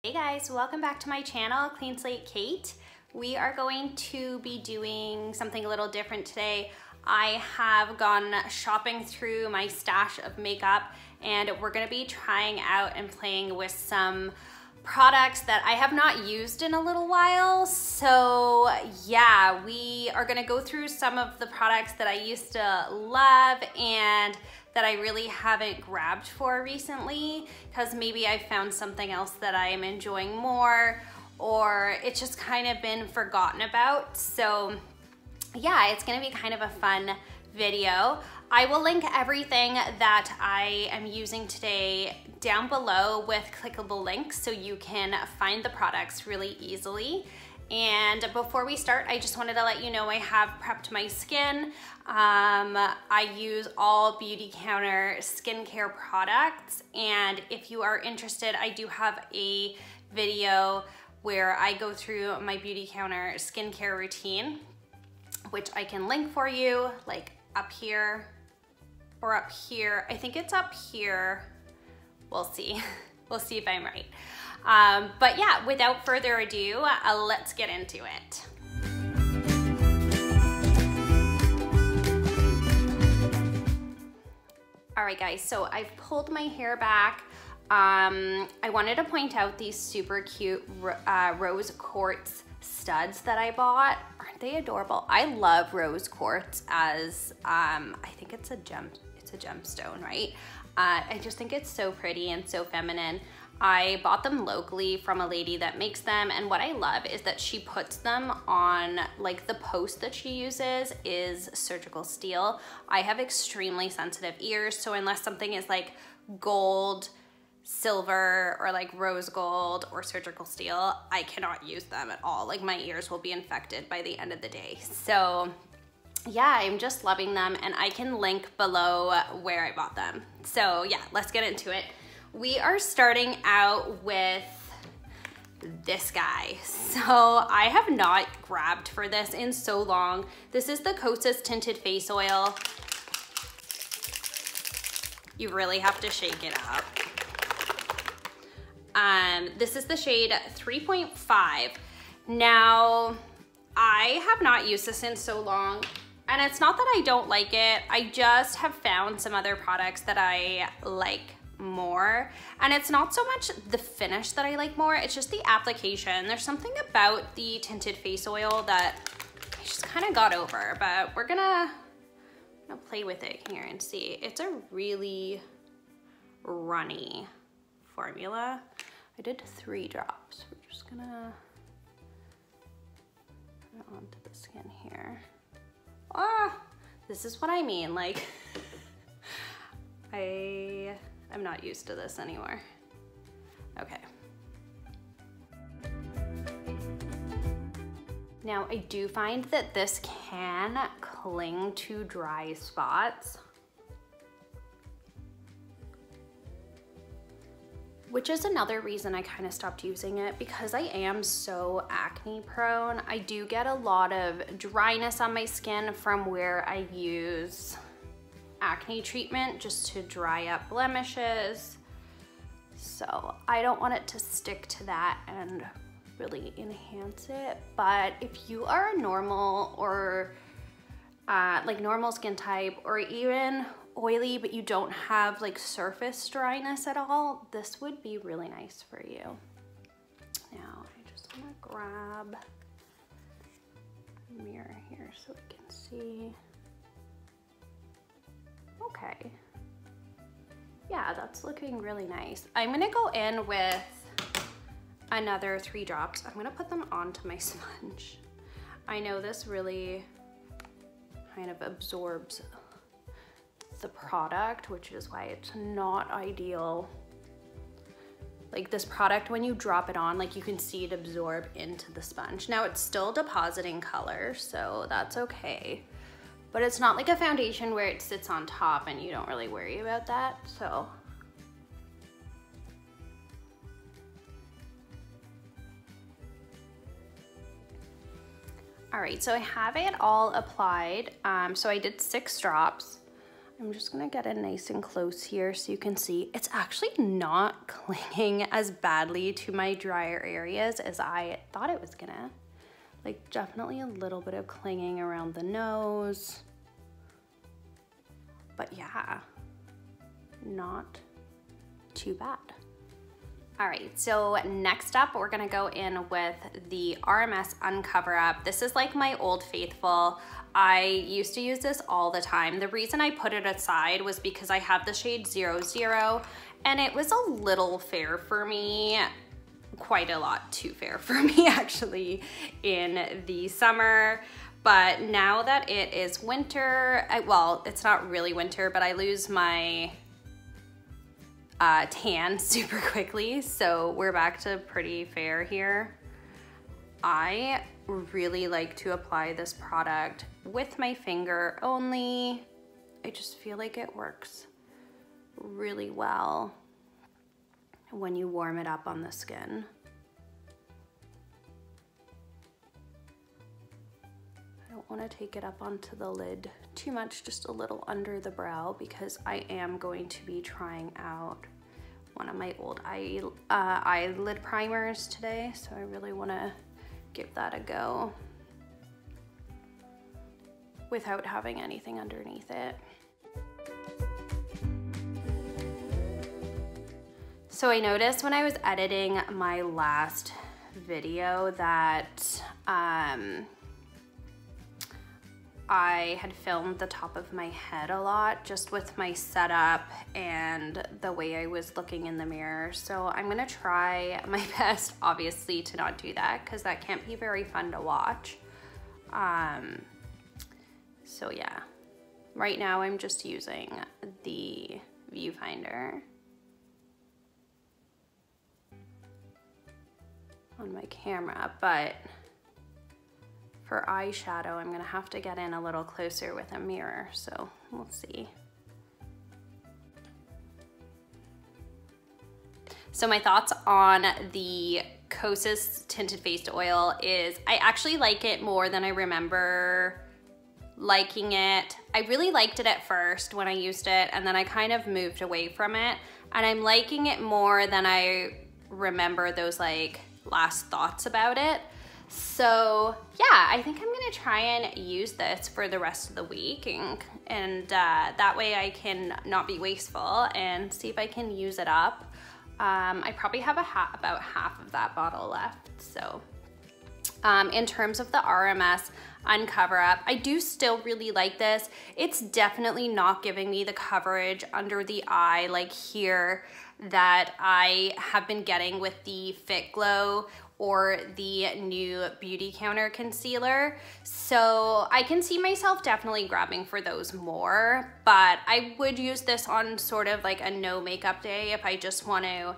Hey guys, welcome back to my channel, Clean Slate Kate. We are going to be doing something a little different today. I have gone shopping through my stash of makeup and we're gonna be trying out and playing with some products that I have not used in a little while. So yeah, we are gonna go through some of the products that I used to love and that I really haven't grabbed for recently, because maybe I found something else that I am enjoying more, or it's just kind of been forgotten about. So yeah, it's gonna be kind of a fun video. I will link everything that I am using today down below with clickable links so you can find the products really easily. And before we start, I just wanted to let you know I have prepped my skin. I use all Beautycounter skincare products, and if you are interested, I do have a video where I go through my Beautycounter skincare routine, which I can link for you, like up here or up here. I think it's up here. We'll see. We'll see if I'm right. But yeah, without further ado, let's get into it. All right guys, so I've pulled my hair back. I wanted to point out these super cute rose quartz studs that I bought. Aren't they adorable? I love rose quartz as, I think it's a gemstone, right? I just think it's so pretty and so feminine. I bought them locally from a lady that makes them, and what I love is that she puts them on, like, the post that she uses is surgical steel. I have extremely sensitive ears, so unless something is like gold, silver, or like rose gold or surgical steel, I cannot use them at all. Like, my ears will be infected by the end of the day. So yeah, I'm just loving them, and I can link below where I bought them. So yeah, let's get into it. We are starting out with this guy. So I have not grabbed for this in so long. This is the Kosas Tinted Face Oil. You really have to shake it up. This is the shade 3.5. Now, I have not used this in so long, and it's not that I don't like it. I just have found some other products that I like more, and it's not so much the finish that I like more, it's just the application. There's something about the tinted face oil that I just kind of got over, but we're gonna play with it here and see. It's a really runny formula. I did 3 drops. We're just gonna put it onto the skin here. Ah, this is what I mean, like I'm not used to this anymore. Okay. Now, I do find that this can cling to dry spots, which is another reason I kind of stopped using it, because I am so acne prone. I do get a lot of dryness on my skin from where I use acne treatment just to dry up blemishes. So I don't want it to stick to that and really enhance it. But if you are a normal or like normal skin type, or even oily but you don't have like surface dryness at all, this would be really nice for you. Now I just want to grab a mirror here so we can see. Okay, yeah, that's looking really nice. I'm gonna go in with another 3 drops. I'm gonna put them onto my sponge. I know this really kind of absorbs the product, which is why it's not ideal. Like, this product, when you drop it on, like, you can see it absorb into the sponge. Now, it's still depositing color, so that's okay. But it's not like a foundation where it sits on top and you don't really worry about that, so. All right, so I have it all applied. So I did 6 drops. I'm just gonna get in nice and close here so you can see. It's actually not clinging as badly to my drier areas as I thought it was gonna. Like definitely a little bit of clinging around the nose. But yeah, not too bad. All right, so next up, we're gonna go in with the RMS Un-Cover-Up. This is like my old faithful. I used to use this all the time. The reason I put it aside was because I have the shade 00, and it was a little fair for me, quite a lot too fair for me actually, in the summer. But now that it is winter, well, it's not really winter, but I lose my tan super quickly, so we're back to pretty fair here. I really like to apply this product with my finger only. I just feel like it works really well when you warm it up on the skin. I don't want to take it up onto the lid too much, just a little under the brow, because I am going to be trying out one of my old eyelid primers today, so I really want to give that a go without having anything underneath it. So I noticed when I was editing my last video that I had filmed the top of my head a lot just with my setup and the way I was looking in the mirror. So I'm gonna try my best, obviously, to not do that, because that can't be very fun to watch. So yeah, right now I'm just using the viewfinder on my camera, but for eyeshadow, I'm gonna have to get in a little closer with a mirror, so we'll see. So my thoughts on the Kosas Tinted Face Oil is I actually like it more than I remember liking it. I really liked it at first when I used it, and then I kind of moved away from it, and I'm liking it more than I remember those like last thoughts about it. So yeah, I think I'm gonna try and use this for the rest of the week, and that way I can not be wasteful and see if I can use it up. I probably have about half of that bottle left. So in terms of the RMS Un-Cover-Up, I do still really like this. It's definitely not giving me the coverage under the eye like here that I have been getting with the Fit Glow or the new Beautycounter concealer. So I can see myself definitely grabbing for those more, but I would use this on sort of like a no makeup day if I just want to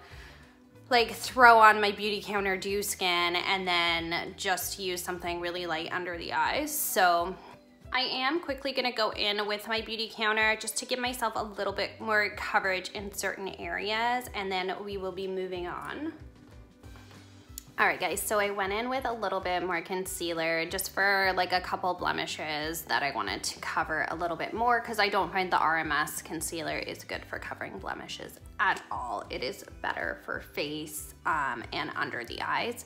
like throw on my Beautycounter Dew Skin and then just use something really light under the eyes. So I am quickly gonna go in with my Beautycounter just to give myself a little bit more coverage in certain areas, and then we will be moving on. All right guys, so I went in with a little bit more concealer just for like a couple blemishes that I wanted to cover a little bit more, because I don't find the RMS concealer is good for covering blemishes at all. It is better for face and under the eyes.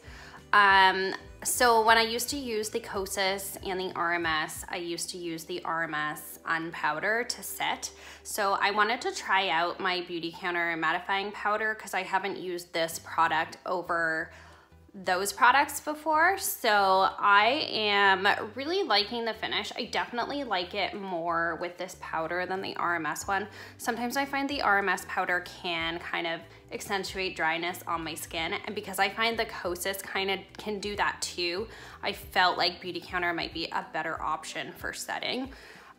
So when I used to use the Kosas and the RMS, I used to use the RMS Unpowder to set. So I wanted to try out my Beautycounter mattifying powder because I haven't used this product over those products before. So I am really liking the finish. I definitely like it more with this powder than the RMS one. Sometimes I find the RMS powder can kind of accentuate dryness on my skin, and because I find the Kosas kind of can do that too, I felt like Beautycounter might be a better option for setting.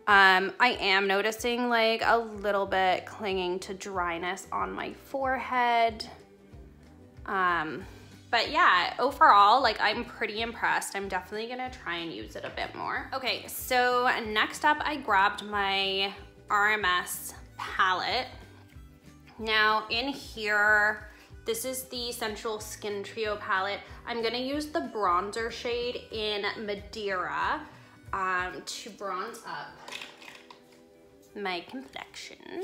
I am noticing like a little bit clinging to dryness on my forehead. But yeah, overall, like I'm pretty impressed. I'm definitely gonna try and use it a bit more. Okay, so next up I grabbed my RMS palette. Now in here, this is the Sensual Skin Trio palette. I'm gonna use the bronzer shade in Madeira to bronze up my complexion.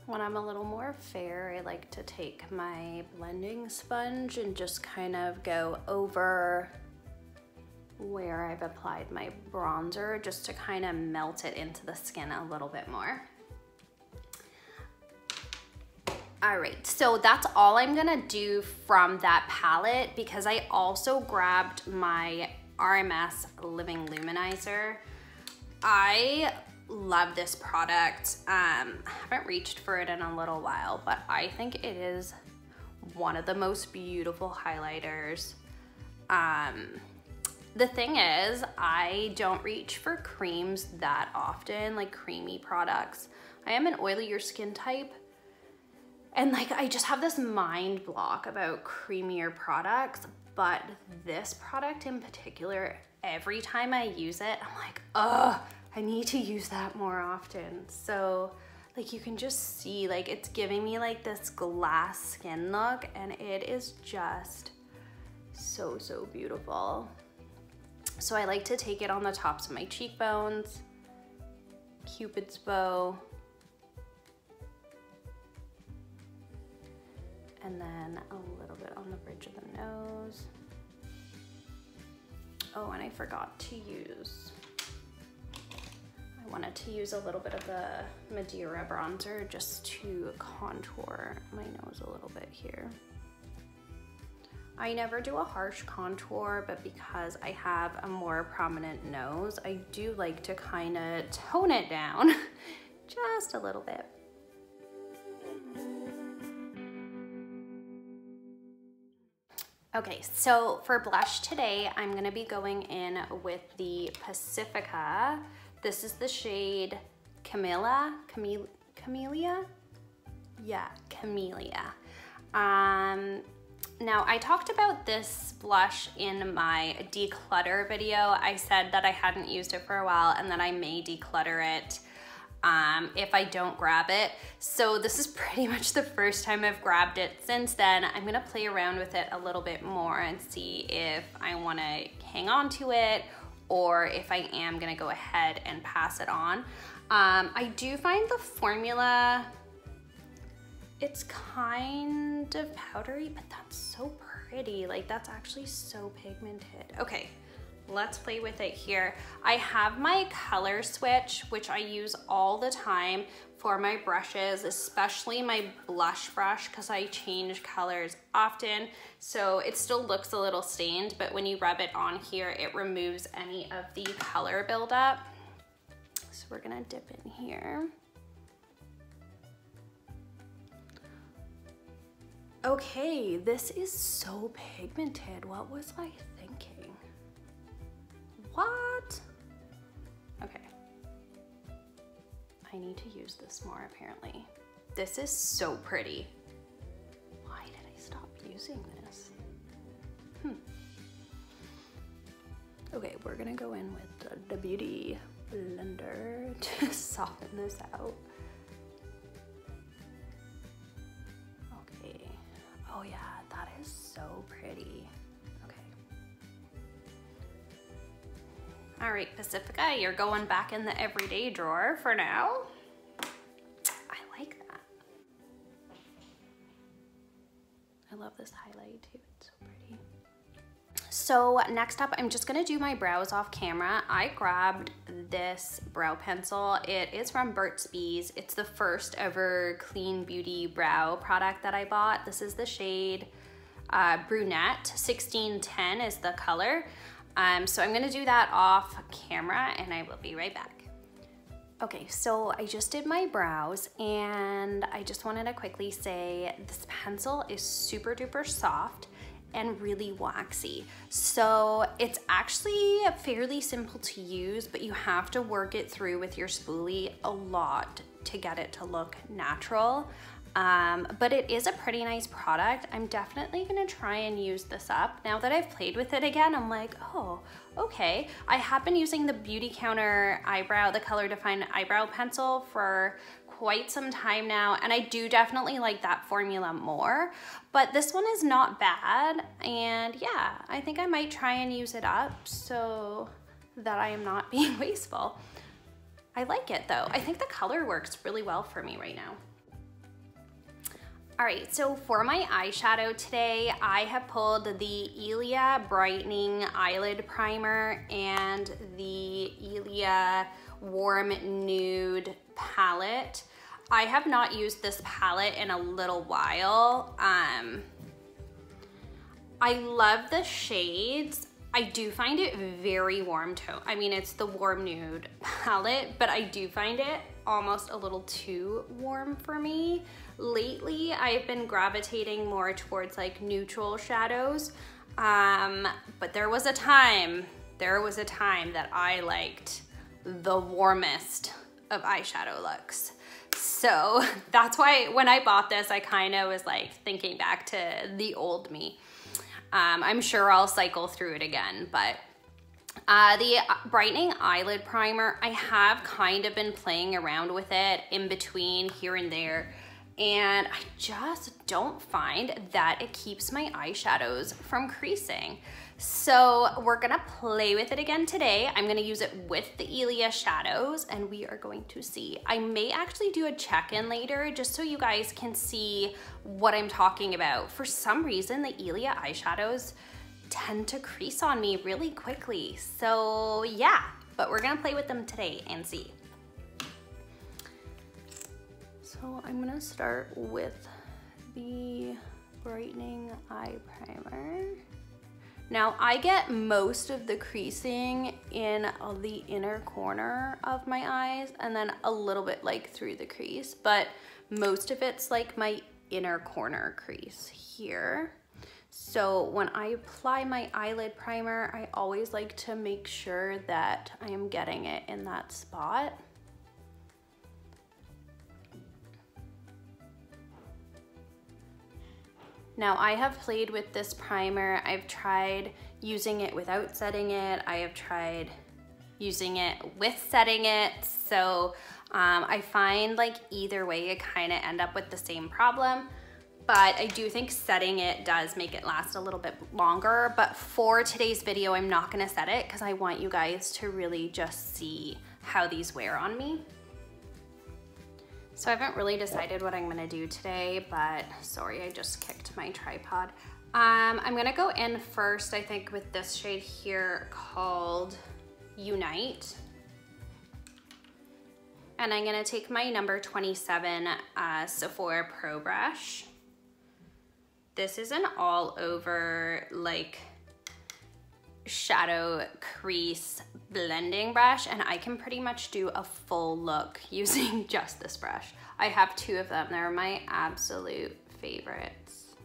When I'm a little more fair, I like to take my blending sponge and just kind of go over where I've applied my bronzer just to kind of melt it into the skin a little bit more. All right, so that's all I'm gonna do from that palette because I also grabbed my RMS Living Luminizer. I love this product. I haven't reached for it in a little while, but I think it is one of the most beautiful highlighters. The thing is, I don't reach for creams that often, like creamy products. I am an oilier skin type, and like I just have this mind block about creamier products, but this product in particular, every time I use it, I'm like, ugh, I need to use that more often. So like you can just see like it's giving me like this glass skin look, and it is just so, so beautiful. So I like to take it on the tops of my cheekbones, Cupid's bow, and then a little bit on the bridge of the nose. Oh, and I forgot to use, I wanted to use a little bit of the Madeira bronzer just to contour my nose a little bit here. I never do a harsh contour, but because I have a more prominent nose, I do like to kind of tone it down just a little bit. Okay, so for blush today, I'm gonna be going in with the Pacifica. This is the shade Camellia? Yeah, Camellia. Now I talked about this blush in my declutter video. I said that I hadn't used it for a while and that I may declutter it if I don't grab it. So this is pretty much the first time I've grabbed it since then. I'm gonna play around with it a little bit more and see if I wanna hang on to it or if I am gonna go ahead and pass it on. I do find the formula, it's kind of powdery, but that's so pretty. Like that's actually so pigmented. Okay, let's play with it here. I have my color switch, which I use all the time for my brushes, especially my blush brush, because I change colors often. So it still looks a little stained, but when you rub it on here, it removes any of the color buildup. So we're gonna dip in here. Okay, this is so pigmented. What was I thinking? What? Okay. I need to use this more apparently. This is so pretty. Why did I stop using this? Okay, we're gonna go in with the Beauty Blender to soften this out. Okay. Oh yeah, that is so pretty. All right, Pacifica, you're going back in the everyday drawer for now. I like that. I love this highlight too, it's so pretty. So next up, I'm just gonna do my brows off camera. I grabbed this brow pencil. It is from Burts. It's the first ever clean beauty brow product that I bought. This is the shade Brunette, 1610 is the color. So I'm gonna do that off camera and I will be right back. Okay, so I just did my brows and I just wanted to quickly say this pencil is super duper soft and really waxy. So it's actually fairly simple to use, but you have to work it through with your spoolie a lot to get it to look natural. But it is a pretty nice product. I'm definitely gonna try and use this up. Now that I've played with it again, I'm like, oh, okay. I have been using the Beautycounter eyebrow, the color defined eyebrow pencil for quite some time now, and I do definitely like that formula more, but this one is not bad. And yeah, I think I might try and use it up so that I am not being wasteful. I like it though. I think the color works really well for me right now. All right, so for my eyeshadow today, I have pulled the Ilia Brightening Eyelid Primer and the Ilia Warm Nude Palette. I have not used this palette in a little while. I love the shades. I do find it very warm tone. I mean, it's the Warm Nude palette, but I do find it almost a little too warm for me. Lately, I've been gravitating more towards like neutral shadows, but there was a time that I liked the warmest of eyeshadow looks. So that's why when I bought this, I kind of was like thinking back to the old me. I'm sure I'll cycle through it again, but the Brightening Eyelid Primer, I have kind of been playing around with it in between here and there, and I just don't find that it keeps my eyeshadows from creasing. So we're gonna play with it again today. I'm gonna use it with the Ilia shadows, and we are going to see. I may actually do a check-in later just so you guys can see what I'm talking about. For some reason, the Ilia eyeshadows tend to crease on me really quickly. So yeah, but we're gonna play with them today and see. So I'm gonna start with the Brightening Eye Primer. Now I get most of the creasing in the inner corner of my eyes and then a little bit like through the crease, but most of it's like my inner corner crease here. So when I apply my eyelid primer, I always like to make sure that I am getting it in that spot. Now I have played with this primer. I've tried using it without setting it. I have tried using it with setting it. So I find like either way, you kind of end up with the same problem. But I do think setting it does make it last a little bit longer. But for today's video, I'm not gonna set it because I want you guys to really just see how these wear on me. So I haven't really decided what I'm gonna do today, but sorry, I just kicked my tripod. I'm gonna go in first, I think, with this shade here called Unite. And I'm gonna take my number 27 Sephora Pro brush. This is an all over like shadow crease blending brush, and I can pretty much do a full look using just this brush. I have two of them. They're my absolute favorites.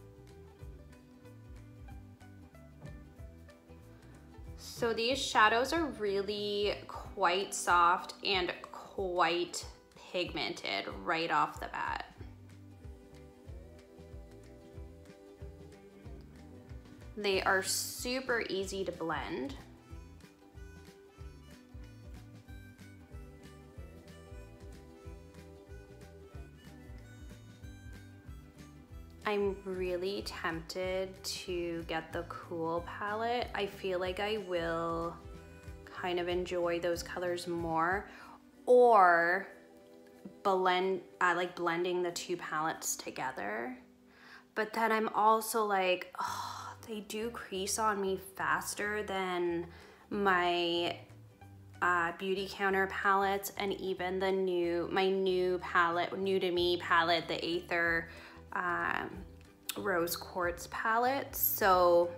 So these shadows are really quite soft and quite pigmented right off the bat. They are super easy to blend. I'm really tempted to get the Cool palette. I feel like I will kind of enjoy those colors more, or blend, like blending the two palettes together. But then I'm also like, oh, they do crease on me faster than my Beautycounter palettes, and even the my new palette, New to Me palette, the Aether Rose Quartz palette. So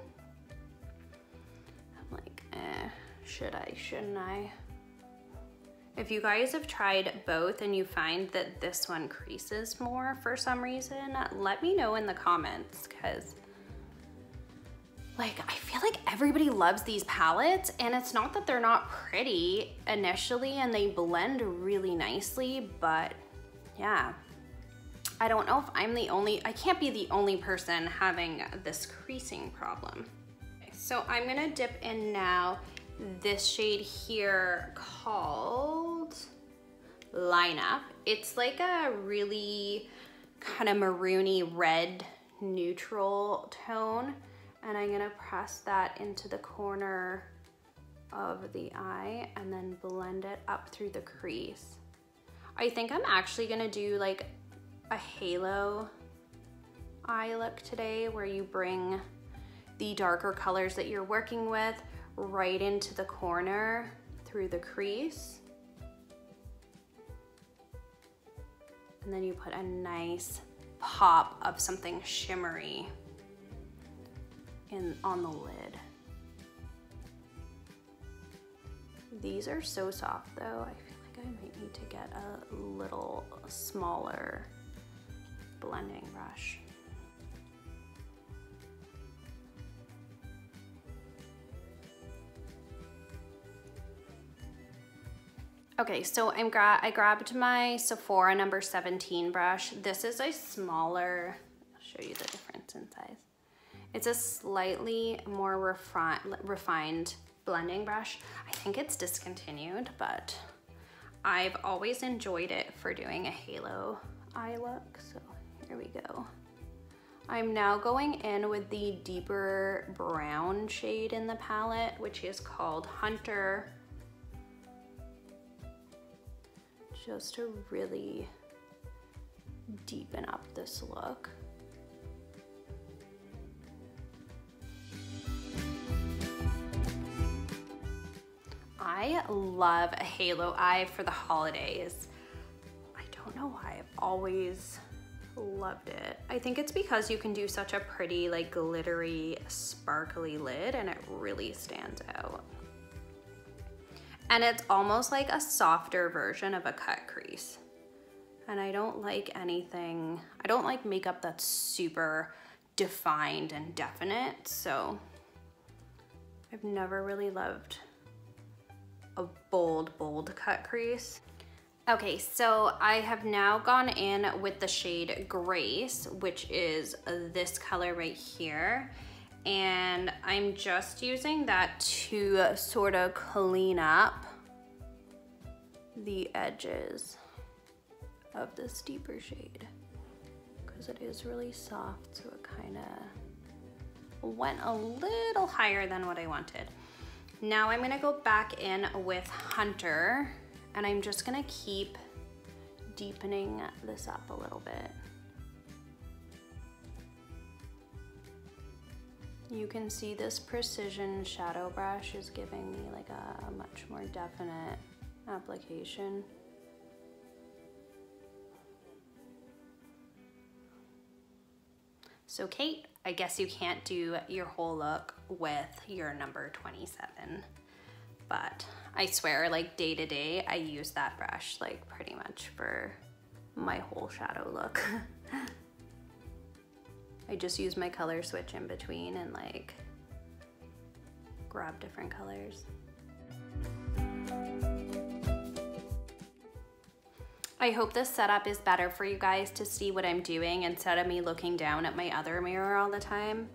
I'm like, should I, shouldn't I? If you guys have tried both and you find that this one creases more for some reason, let me know in the comments, because like I feel like everybody loves these palettes, and it's not that they're not pretty initially and they blend really nicely, but yeah, I don't know if I'm the only, I can't be the only person having this creasing problem. So I'm gonna dip in now this shade here called lineup. It's like a really kind of maroony red neutral tone, and I'm gonna press that into the corner of the eye and then blend it up through the crease. I think I'm actually gonna do like a halo eye look today, where you bring the darker colors that you're working with right into the corner through the crease. And then you put a nice pop of something shimmery on the lid. These are so soft though. I feel like I might need to get a little smaller blending brush. Okay, so I grabbed my Sephora number 17 brush. This is a smaller, I'll show you the difference in size. It's a slightly more refined blending brush. I think it's discontinued, but I've always enjoyed it for doing a halo eye look, so here we go. I'm now going in with the deeper brown shade in the palette, which is called Hunter, just to really deepen up this look. I love a halo eye for the holidays. I don't know why, I've always loved it. I think it's because you can do such a pretty, like, glittery, sparkly lid, and it really stands out. And it's almost like a softer version of a cut crease. And I don't like anything, I don't like makeup that's super defined and definite, so I've never really loved a bold cut crease. Okay, so I have now gone in with the shade Grace, which is this color right here. And I'm just using that to sort of clean up the edges of this deeper shade, because it is really soft, so it kind of went a little higher than what I wanted. Now I'm gonna go back in with Hunter, and I'm just gonna keep deepening this up a little bit. You can see this precision shadow brush is giving me like a much more definite application. So Kate, I guess you can't do your whole look with your number 27, but I swear, like, day to day, I use that brush like pretty much for my whole shadow look. I just use my color switch in between and like grab different colors. I hope this setup is better for you guys to see what I'm doing instead of me looking down at my other mirror all the time.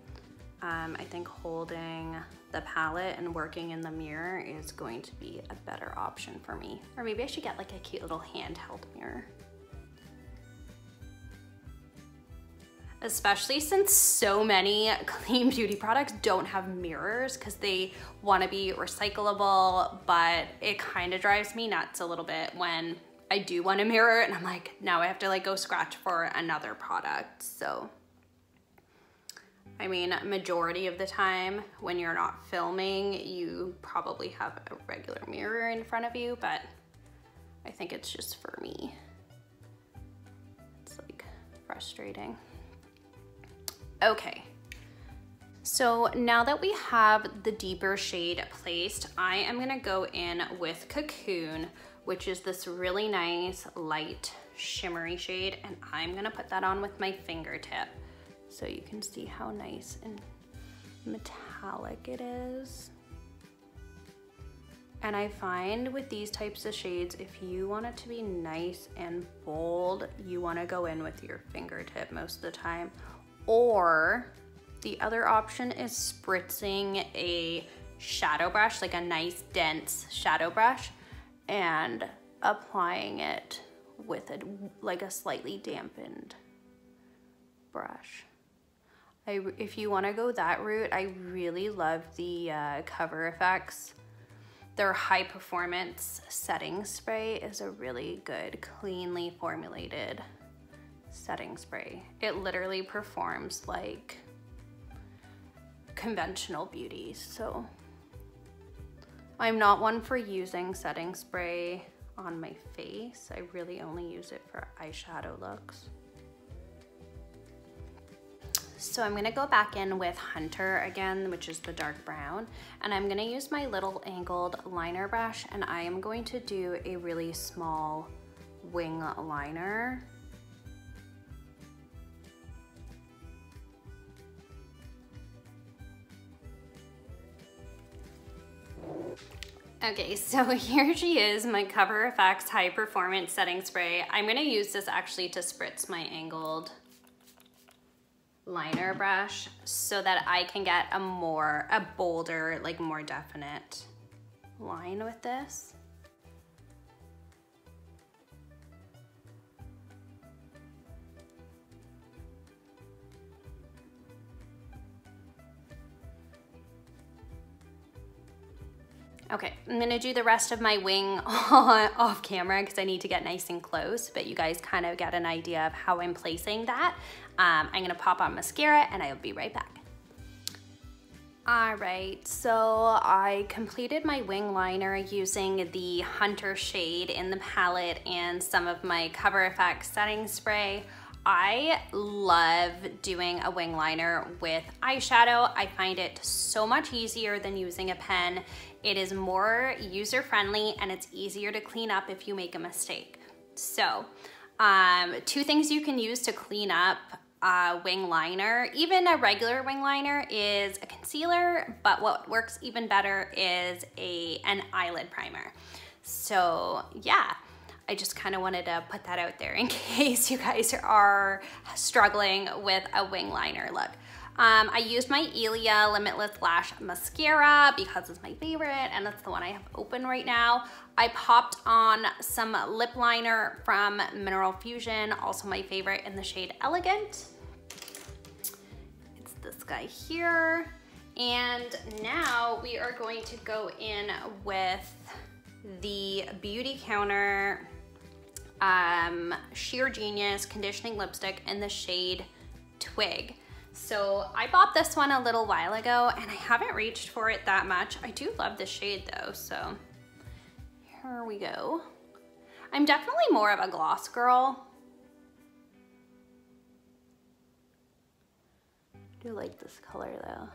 I think holding the palette and working in the mirror is going to be a better option for me. Or maybe I should get like a cute little handheld mirror. Especially since so many clean beauty products don't have mirrors because they want to be recyclable, but it kind of drives me nuts a little bit when I do want a mirror and I'm like, now I have to like go scratch for another product. So, I mean, majority of the time when you're not filming, you probably have a regular mirror in front of you, but I think it's just for me. It's like frustrating. Okay, so now that we have the deeper shade placed, I am gonna go in with Cocoon, which is this really nice light shimmery shade, and I'm gonna put that on with my fingertip so you can see how nice and metallic it is. And I find with these types of shades, if you want it to be nice and bold, you wanna go in with your fingertip most of the time. Or the other option is spritzing a shadow brush, like a nice dense shadow brush, and applying it with like a slightly dampened brush. If you want to go that route, I really love the CoverFX. Their high performance setting spray is a really good, cleanly formulated setting spray. It literally performs like conventional beauty. So I'm not one for using setting spray on my face. I really only use it for eyeshadow looks. So I'm gonna go back in with Hunter again, which is the dark brown, and I'm gonna use my little angled liner brush, and I am going to do a really small wing liner. Okay, so here she is, my CoverFX High Performance Setting Spray. I'm gonna use this actually to spritz my angled liner brush so that I can get a bolder, like more definite line with this. Okay, I'm gonna do the rest of my wing off camera because I need to get nice and close, but you guys kind of get an idea of how I'm placing that. I'm gonna pop on mascara and I'll be right back. All right, so I completed my wing liner using the Hunter shade in the palette and some of my CoverFX setting spray. I love doing a wing liner with eyeshadow. I find it so much easier than using a pen. It is more user-friendly and it's easier to clean up if you make a mistake. So, two things you can use to clean up a wing liner, even a regular wing liner, is a concealer, but what works even better is an eyelid primer. So yeah, I just kind of wanted to put that out there in case you guys are struggling with a wing liner look. I used my Ilia Limitless Lash Mascara because it's my favorite and it's the one I have open right now. I popped on some lip liner from Mineral Fusion, also my favorite in the shade Elegant. It's this guy here. And now we are going to go in with the Beautycounter Sheer Genius Conditioning Lipstick in the shade Twig. So I bought this one a little while ago and I haven't reached for it that much. I do love this shade though, so here we go. I'm definitely more of a gloss girl. I do like this color though.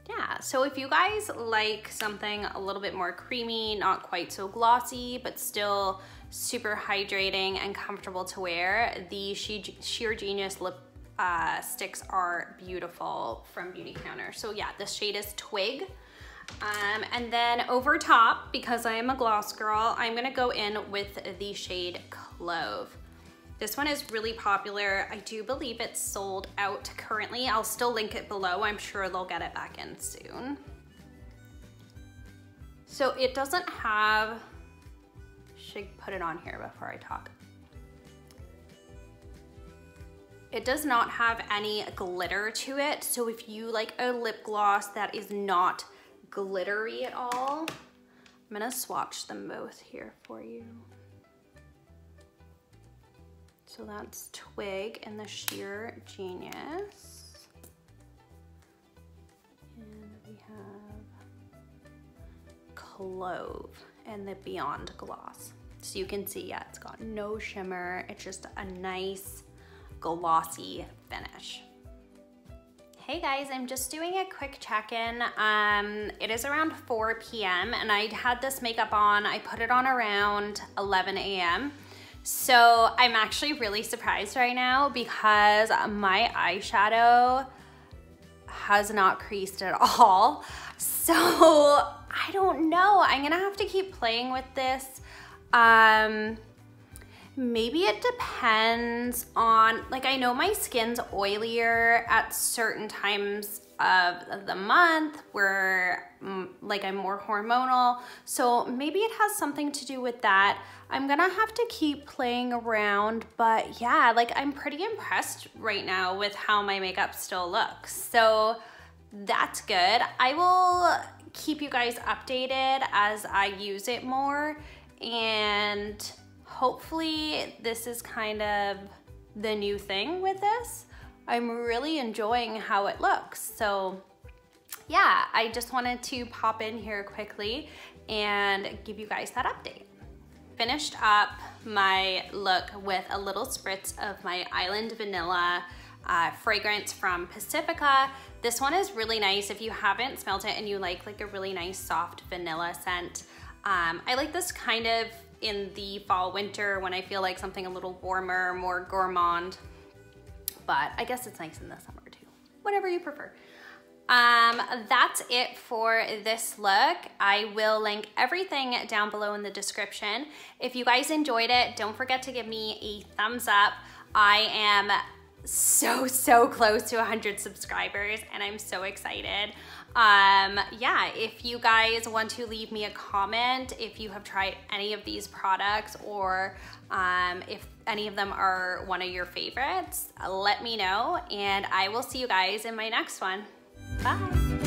Yeah, so if you guys like something a little bit more creamy, not quite so glossy, but still super hydrating and comfortable to wear, the Sheer Genius lip sticks are beautiful from Beautycounter. So yeah, this shade is Twig. And then over top, because I am a gloss girl, I'm gonna go in with the shade Clove. This one is really popular. I do believe it's sold out currently. I'll still link it below. I'm sure they'll get it back in soon. So it doesn't have, should put it on here before I talk. It does not have any glitter to it. So if you like a lip gloss that is not glittery at all, I'm gonna swatch them both here for you. So that's Twig and the Sheer Genius. And we have Clove and the Beyond Gloss. So you can see, yeah, it's got no shimmer. It's just a nice glossy finish. Hey guys, I'm just doing a quick check-in. It is around 4 p.m. and I had this makeup on. I put it on around 11 a.m. So I'm actually really surprised right now because my eyeshadow has not creased at all. So I don't know, I'm gonna have to keep playing with this. Maybe it depends on, like I know my skin's oilier at certain times of the month. Like I'm more hormonal, so maybe it has something to do with that. I'm gonna have to keep playing around, but yeah, like I'm pretty impressed right now with how my makeup still looks. So that's good. I will keep you guys updated as I use it more, and hopefully this is kind of the new thing with this. I'm really enjoying how it looks. So yeah, I just wanted to pop in here quickly and give you guys that update. Finished up my look with a little spritz of my Island Vanilla fragrance from Pacifica. This one is really nice if you haven't smelled it and you like a really nice soft vanilla scent. I like this kind of in the fall winter when I feel like something a little warmer, more gourmand, but I guess it's nice in the summer too, whatever you prefer. That's it for this look. I will link everything down below in the description. If you guys enjoyed it, don't forget to give me a thumbs up. I am so close to 100 subscribers and I'm so excited. Yeah, if you guys want to leave me a comment if you have tried any of these products, or if any of them are one of your favorites, let me know, and I will see you guys in my next one. Bye.